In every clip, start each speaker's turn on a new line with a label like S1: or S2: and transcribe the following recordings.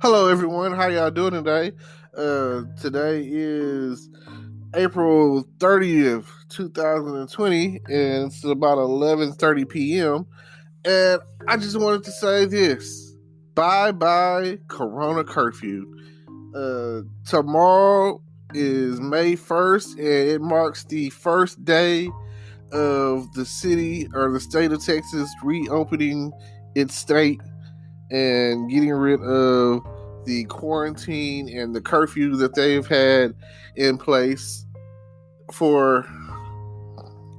S1: Hello, everyone. How y'all doing today? Today is April 30th, 2020, and it's about 11:30 p.m. And I just wanted to say this. Bye Corona Curfew. Tomorrow is May 1st, and it marks the first day of the city or the state of Texas reopening its state and getting rid of the quarantine and the curfew that they've had in place for,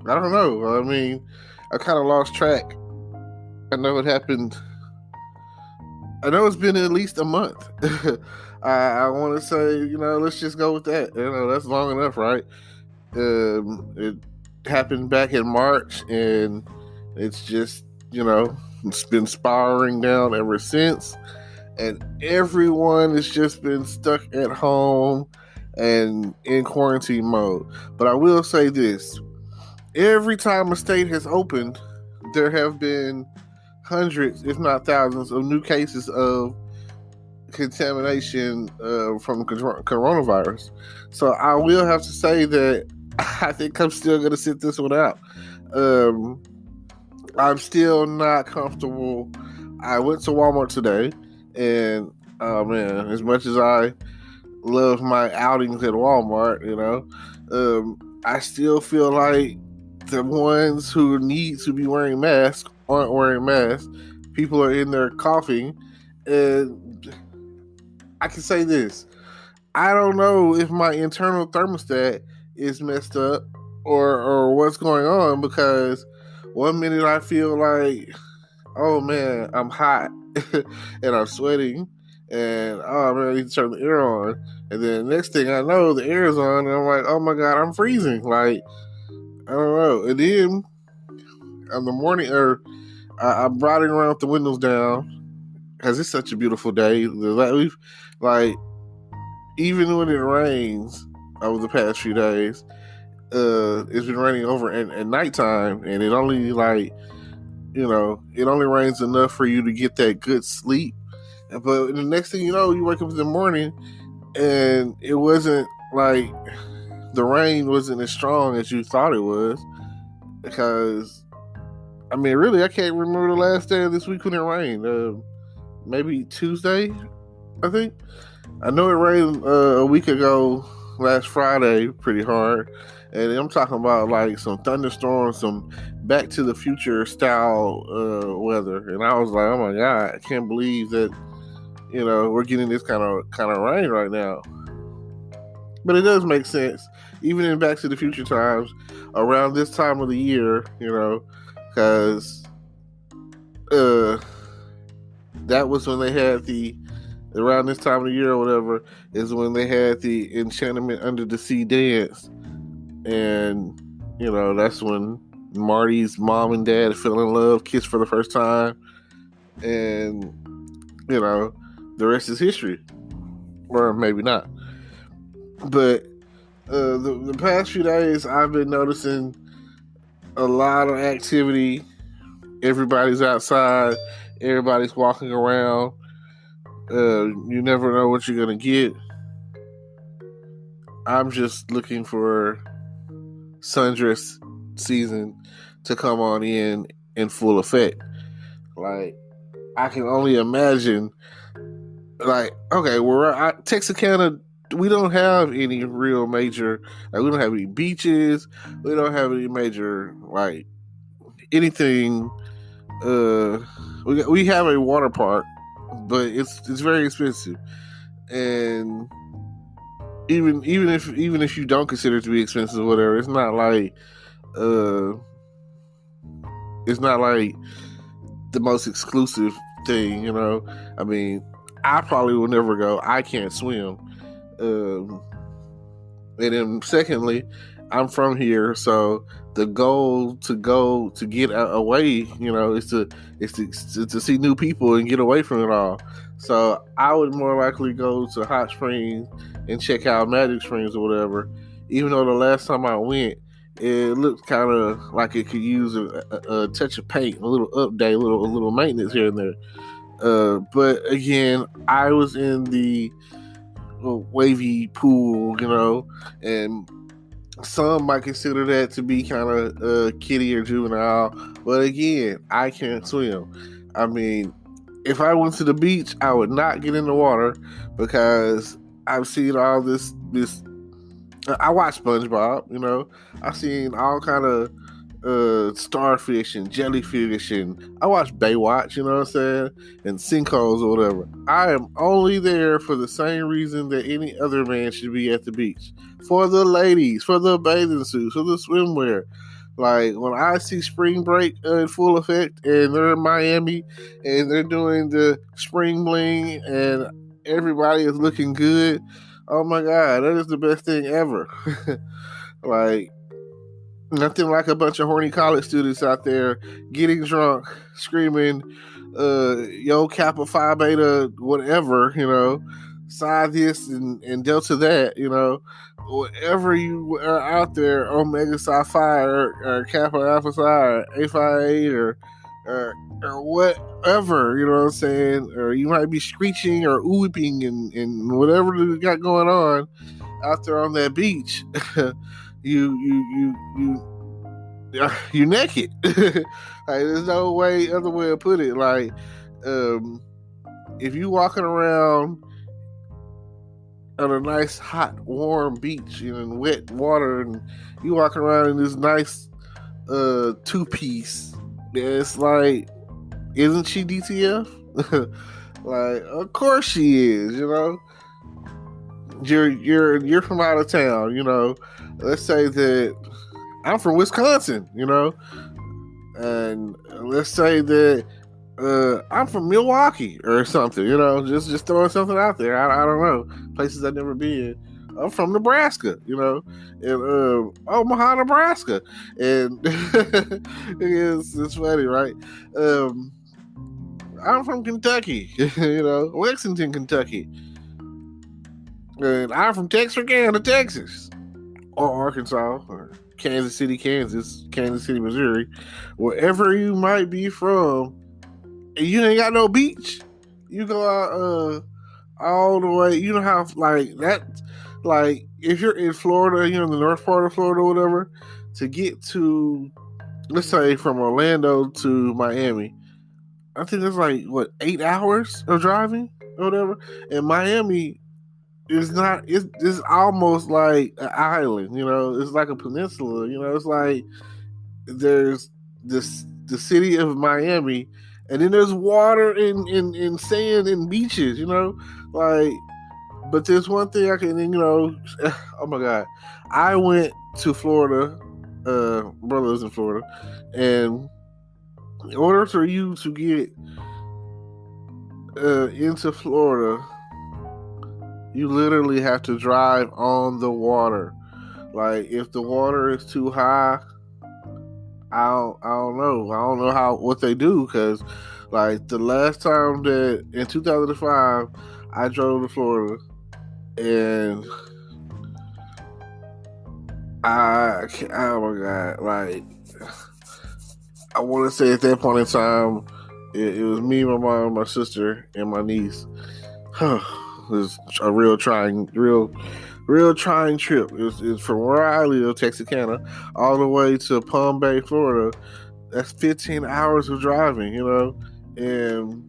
S1: I don't know. I mean, I kind of lost track. I know it happened. I know it's been at least a month. I want to say, let's just go with that. That's long enough, right? It happened back in March, and it's just, it's been spiraling down ever since. And everyone has just been stuck at home and in quarantine mode. But I will say this. Every time a state has opened, there have been hundreds, if not thousands, of new cases of contamination from coronavirus. So I will have to say that I think I'm still going to sit this one out. I'm still not comfortable. I went to Walmart today, and oh man, as much as I love my outings at Walmart, I still feel like the ones who need to be wearing masks aren't wearing masks. People are in there coughing, and I can say this. I don't know if my internal thermostat is messed up or what's going on, because one minute I feel like, oh man, I'm hot and I'm sweating, and oh man, I need to turn the air on. And then the next thing I know, the air is on, and I'm like, oh my god, I'm freezing. Like, I don't know. And then in the morning, I'm riding around with the windows down, because it's such a beautiful day. Even when it rains over the past few days, it's been raining over at nighttime, and it only it only rains enough for you to get that good sleep. But the next thing you know, you wake up in the morning, and it wasn't like the rain wasn't as strong as you thought it was. Because, I mean, really, I can't remember the last day of this week when it rained. Maybe Tuesday, I think. I know it rained a week ago, last Friday, pretty hard. And I'm talking about like some thunderstorms, some Back to the Future style weather. And I was like, oh my god, I can't believe that we're getting this kind of rain right now. But it does make sense, even in Back to the Future times, around this time of the year, because that was when they had around this time of the year or whatever, is when they had the Enchantment Under the Sea dance. And, that's when Marty's mom and dad fell in love, kissed for the first time. And, the rest is history. Or maybe not. But the past few days, I've been noticing a lot of activity. Everybody's outside. Everybody's walking around. You never know what you're going to get. I'm just looking for sundress season to come on in full effect. Like, I can only imagine, like, okay, Texarkana, we don't have any real major, we don't have any beaches, we don't have any major, like, anything. We have a water park, but it's very expensive. And even if you don't consider it to be expensive or whatever, it's not like the most exclusive thing, I mean, I probably will never go. I can't swim. And then secondly, I'm from here, so the goal to get away, is to see new people and get away from it all. So I would more likely go to Hot Springs and check out Magic Springs or whatever. Even though the last time I went, it looked kind of like it could use a touch of paint, a little update, a little maintenance here and there. But again, I was in the wavy pool, and some might consider that to be kind of kiddie or juvenile. But again, I can't swim. I mean, if I went to the beach, I would not get in the water because I've seen all this. I watch SpongeBob. I've seen all kind of starfish and jellyfish, and I watch Baywatch, you know what I'm saying, and sinkholes or whatever. I am only there for the same reason that any other man should be at the beach. For the ladies, for the bathing suits, for the swimwear. Like when I see spring break in full effect and they're in Miami and they're doing the spring bling and everybody is looking good, oh my God, that is the best thing ever. Like, nothing like a bunch of horny college students out there getting drunk, screaming, yo, Kappa Phi Beta, whatever, Psi this and Delta that, whatever you are out there, Omega Psi Phi or Kappa Alpha Psi or A Phi 8 or whatever, you know what I'm saying? Or you might be screeching or whooping and whatever you got going on out there on that beach. You're naked. Like, there's no other way to put it. Like, if you walking around on a nice, hot, warm beach in wet water, and you walking around in this nice two-piece, it's like, isn't she DTF? Like, of course she is. You're from out of town. Let's say that I'm from Wisconsin, and let's say that I'm from Milwaukee or something, just throwing something out there. I don't know, places I've never been. I'm from Nebraska, and Omaha, Nebraska, and it's funny, right? I'm from Kentucky, Lexington, Kentucky, and I'm from Texarkana, Texas, or Arkansas, or Kansas City, Kansas, Kansas City, Missouri, wherever you might be from, and you ain't got no beach. You go out all the way. You know how like that, like if you're in Florida, in the north part of Florida or whatever, to get to, let's say from Orlando to Miami, I think it's like 8 hours of driving or whatever. And Miami is not. It's almost like an island. It's like a peninsula. It's like there's the city of Miami, and then there's water and sand and beaches. Like. But there's one thing I can. Oh my God, I went to Florida. Brother lives in Florida, and in order for you to get into Florida, you literally have to drive on the water. Like, if the water is too high, I don't know. I don't know what they do, because like the last time that in 2005 I drove to Florida, and oh my God, like, I want to say at that point in time, it was me, my mom, my sister, and my niece. It was a real trying trip. It's from where I live, Texarkana, all the way to Palm Bay, Florida. That's 15 hours of driving, and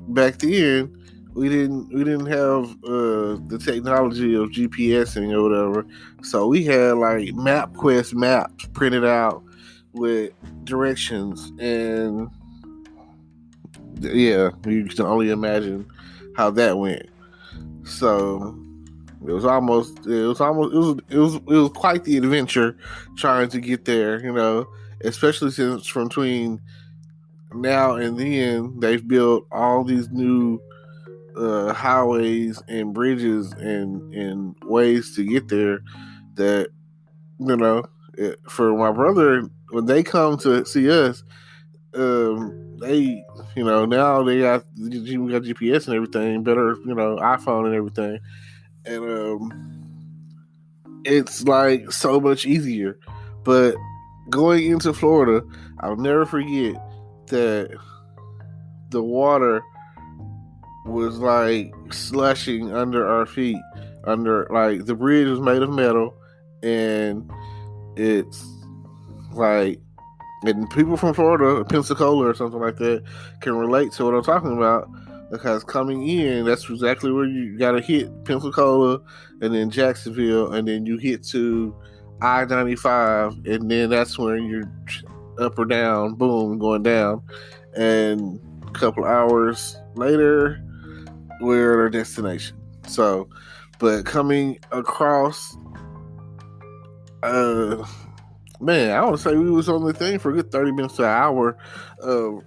S1: back then we didn't have the technology of GPSing or whatever, so we had like MapQuest maps printed out with directions, and yeah, you can only imagine how that went. So it was quite the adventure trying to get there, especially since from between now and then they've built all these new highways and bridges and ways to get there that, for my brother, when they come to see us, they, now we got GPS and everything, better, iPhone and everything, and it's like so much easier. But going into Florida, I'll never forget that the water was like slushing under our feet. Under, like, the bridge was made of metal, and it's like, and people from Florida, Pensacola or something like that, can relate to what I'm talking about, because coming in, that's exactly where you gotta hit Pensacola, and then Jacksonville, and then you hit to I-95, and then that's when you're up or down, boom, going down, and a couple hours later, we're at our destination. So, but coming across, man, I would say we was on the thing for a good 30 minutes to an hour of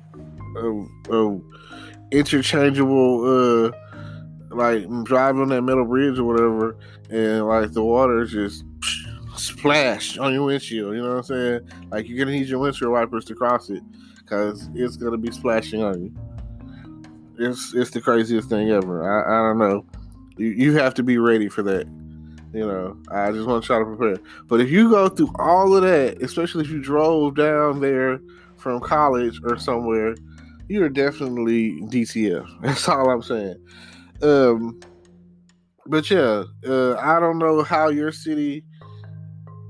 S1: interchangeable, like, driving on that metal bridge or whatever, and like the water just splash on your windshield. You know what I'm saying? Like, you're gonna need your windshield wipers to cross it, because it's gonna be splashing on you. It's the craziest thing ever. I don't know. You have to be ready for that. You know, I just want to try to prepare. But if you go through all of that, especially if you drove down there from college or somewhere, you're definitely DTF. That's all I'm saying. But yeah, I don't know how your city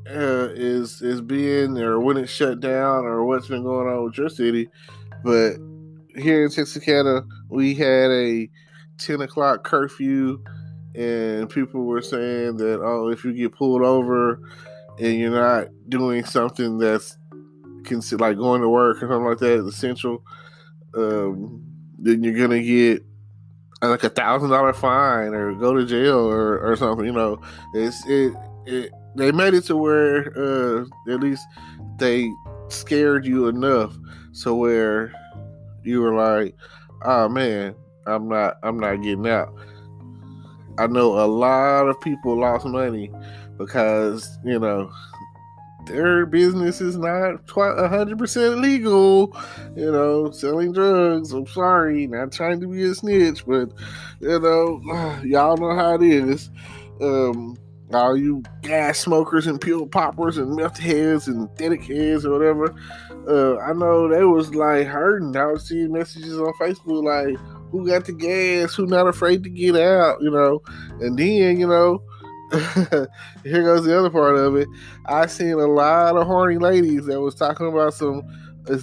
S1: is being, or when it's shut down, or what's been going on with your city. But here in Texarkana, we had a 10 o'clock curfew, and people were saying that, oh, if you get pulled over and you're not doing something that's like going to work or something like that, essential, then you're gonna get like $1,000 fine or go to jail or something. You know, they made it to where at least they scared you enough so where you were like, oh man, I'm not getting out. I know a lot of people lost money because, you know, their business is not 100% legal, you know, selling drugs. I'm sorry, not trying to be a snitch, but, you know, y'all know how it is. All you gas smokers and pill poppers and meth heads and aesthetic heads or whatever, I know they was like hurting. I was seeing messages on Facebook like, who got the gas, who not afraid to get out, you know. And then, you know, here goes the other part of it. I seen a lot of horny ladies that was talking about some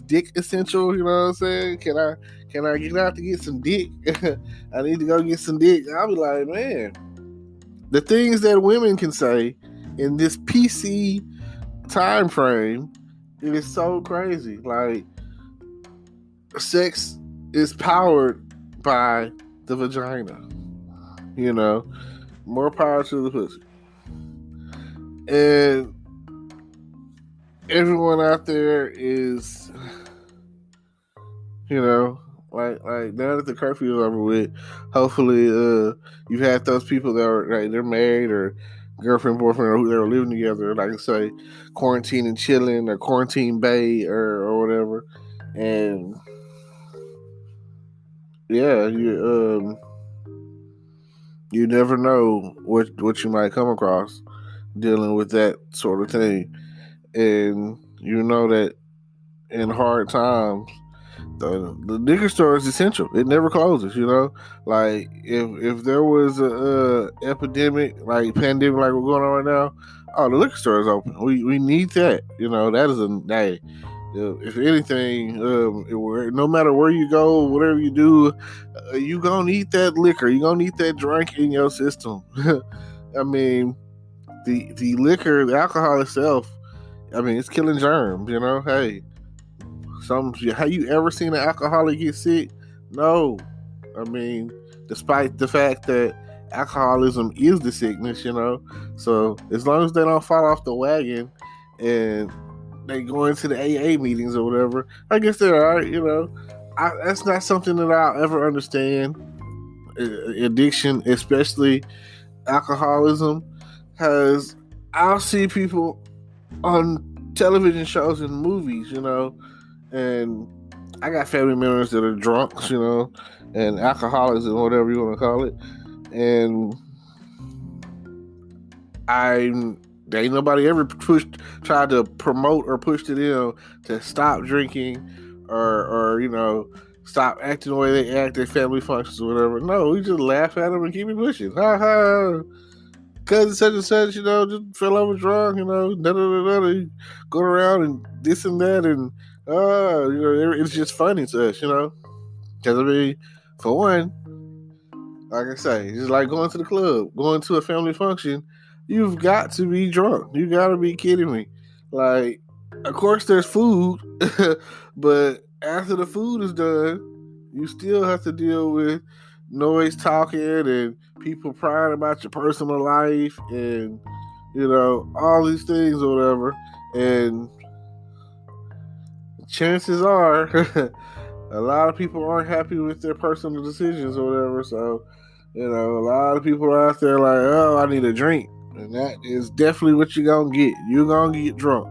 S1: dick essential, you know what I'm saying? Can I get out to get some dick? I need to go get some dick. I'll be like, man, the things that women can say in this PC time frame, it is so crazy. Like, sex is powered by the vagina. You know, more power to the pussy. And everyone out there is, you know, like now that the curfew is over with, hopefully you've had those people that are like, they're married or girlfriend, boyfriend, or who they were living together, like I say, quarantine and chilling or quarantine bae or whatever. And yeah, you never know what you might come across dealing with that sort of thing. And you know that in hard times, the liquor store is essential. It never closes, you know. Like, if there was a epidemic, like pandemic, like we're going on right now, oh, the liquor store is open. We need that, you know. That is a day. If anything, no matter where you go, whatever you do, you gonna need that liquor. You gonna need that drink in your system. I mean, the liquor, the alcohol itself, I mean, it's killing germs. You know, hey, have you ever seen an alcoholic get sick? No. I mean, despite the fact that alcoholism is the sickness, you know. So as long as they don't fall off the wagon and they go into the AA meetings or whatever, I guess they're all right, you know. That's not something that I'll ever understand. Addiction, especially alcoholism, because I'll see people on television shows and movies, you know, and I got family members that are drunks, you know, and alcoholics and whatever you want to call it, and ain't nobody ever tried to promote or push to them to stop drinking or you know, stop acting the way they act at family functions or whatever. No, we just laugh at them and keep it pushing. Ha ha. Cousin such and such, just fell over drunk, go around and this and that, and it's just funny to us, Because for one, like I say, it's like going to the club, going to a family function. You've got to be drunk. You got to be kidding me. Like, of course, there's food, but after the food is done, you still have to deal with noise talking and people prying about your personal life and, all these things or whatever. And chances are, a lot of people aren't happy with their personal decisions or whatever. So, a lot of people are out there like, oh, I need a drink. And that is definitely what you're going to get. You're going to get drunk.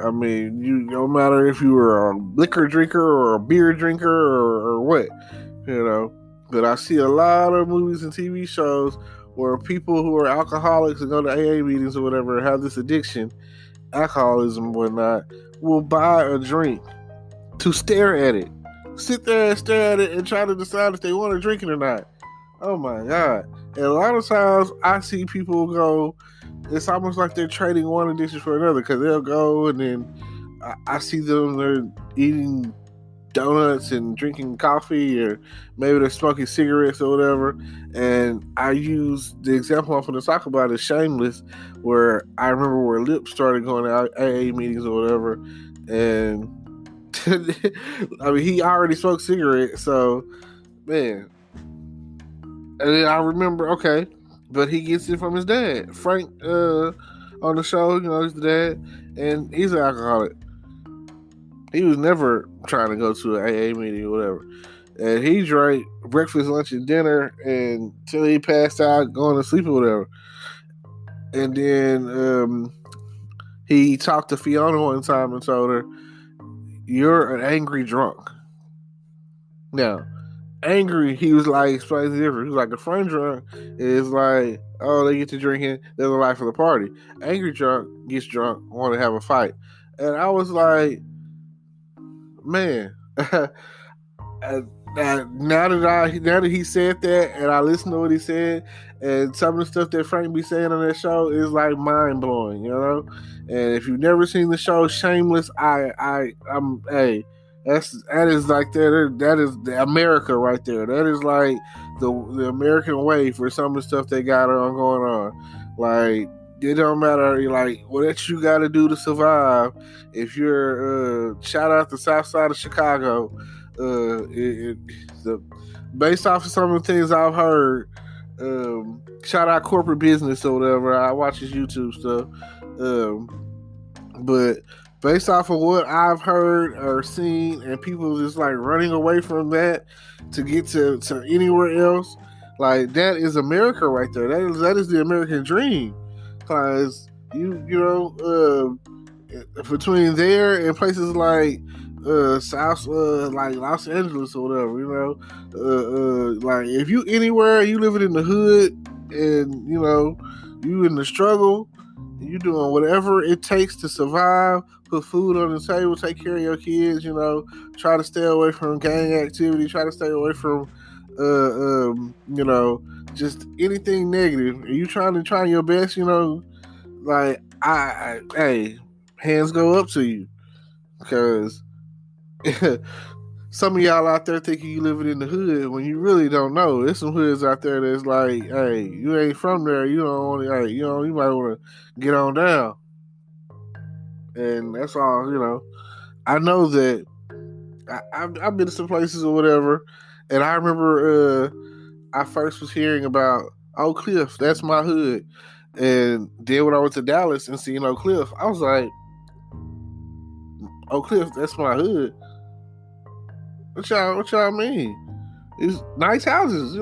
S1: I mean, no matter if you were a liquor drinker or a beer drinker or what, But I see a lot of movies and TV shows where people who are alcoholics and go to AA meetings or whatever have this addiction, alcoholism and whatnot, will buy a drink to stare at it. Sit there and stare at it and try to decide if they want to drink it or not. Oh my God. And a lot of times I see people go, it's almost like they're trading one addiction for another, because they'll go and then I see them, they're eating donuts and drinking coffee, or maybe they're smoking cigarettes or whatever. And I use the example I'm going to talk about is Shameless, where I remember where Lip started going to AA meetings or whatever. And I mean, he already smoked cigarettes, so man. And then I remember, okay, but he gets it from his dad, Frank, on the show. He's the dad, and he's an alcoholic. He was never trying to go to an AA meeting or whatever, and he drank breakfast, lunch, and dinner until he passed out, going to sleep or whatever. And then he talked to Fiona one time and told her, "You're an angry drunk." Now, angry, he was like, explains the difference. He was like, a friend drunk is like, oh, they get to drinking, they're the life of the party. Angry drunk gets drunk, want to have a fight. And I was like, man, now that he said that, and I listened to what he said, and some of the stuff that Frank be saying on that show is like mind blowing, And if you've never seen the show Shameless, I'm that is like that is the America right there. That is like the American way for some of the stuff they got on going on. Like, it don't matter, like, what you got to do to survive. If you're shout out the South Side of Chicago, based off of some of the things I've heard, shout out Corporate Business or whatever. I watch his YouTube stuff, but based off of what I've heard or seen, and people just like running away from that to get to anywhere else, like, that is America right there. That is the American dream. Because between there and places like South, like Los Angeles or whatever, like, if you anywhere, you living in the hood, and you in the struggle, you doing whatever it takes to survive, put food on the table, take care of your kids, try to stay away from gang activity, try to stay away from just anything negative. Are you trying your best, like, hey, hands go up to you, because some of y'all out there thinking you living in the hood when you really don't know. There's some hoods out there that's like, hey, you ain't from there, you don't want to, you might want to get on down. And that's all, I know that I've been to some places or whatever, and I remember I first was hearing about Oak Cliff, that's my hood. And then when I went to Dallas and seen Oak Cliff, I was like, Oak Cliff, that's my hood. What y'all mean? It's nice houses,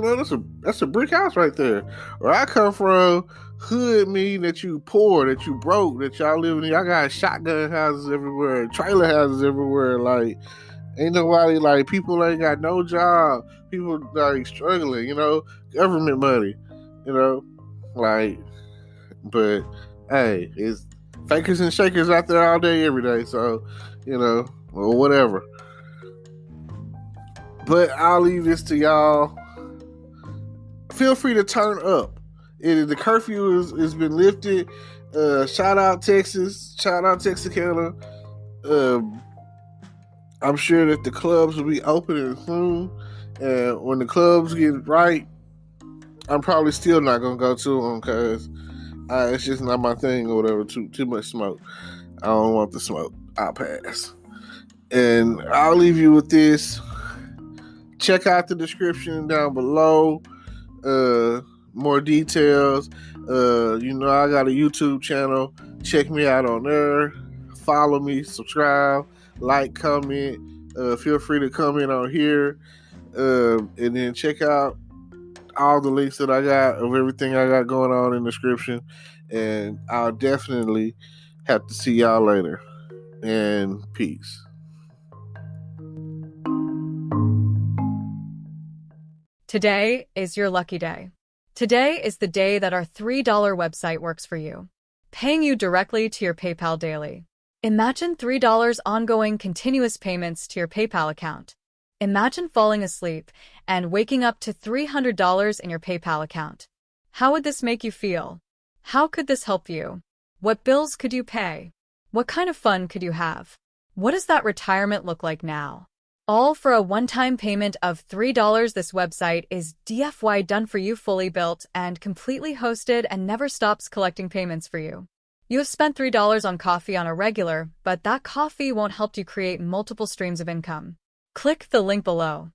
S1: that's a brick house right there. Where I come from, hood mean that you poor, that you broke, that y'all living in. Y'all got shotgun houses everywhere, trailer houses everywhere. Like, ain't nobody, like, people ain't got no job. People like struggling, government money, like. But hey, it's fakers and shakers out there all day, every day. So, or whatever. But I'll leave this to y'all. Feel free to turn up. The curfew has been lifted. Shout out Texas. Shout out Texarkana. I'm sure that the clubs will be opening soon. And when the clubs get right, I'm probably still not going to go to them because it's just not my thing or whatever. Too much smoke. I don't want the smoke. I'll pass. And I'll leave you with this. Check out the description down below. More details. I got a YouTube channel. Check me out on there. Follow me, subscribe, like, comment. Feel free to comment on here. And then check out all the links that I got of everything I got going on in the description. And I'll definitely have to see y'all later. And peace.
S2: Today is your lucky day. Today is the day that our $3 website works for you, paying you directly to your PayPal daily. Imagine $3 ongoing continuous payments to your PayPal account. Imagine falling asleep and waking up to $300 in your PayPal account. How would this make you feel? How could this help you? What bills could you pay? What kind of fun could you have? What does that retirement look like now? All for a one-time payment of $3. This website is DFY done for you, fully built and completely hosted, and never stops collecting payments for you. You have spent $3 on coffee on a regular, but that coffee won't help you create multiple streams of income. Click the link below.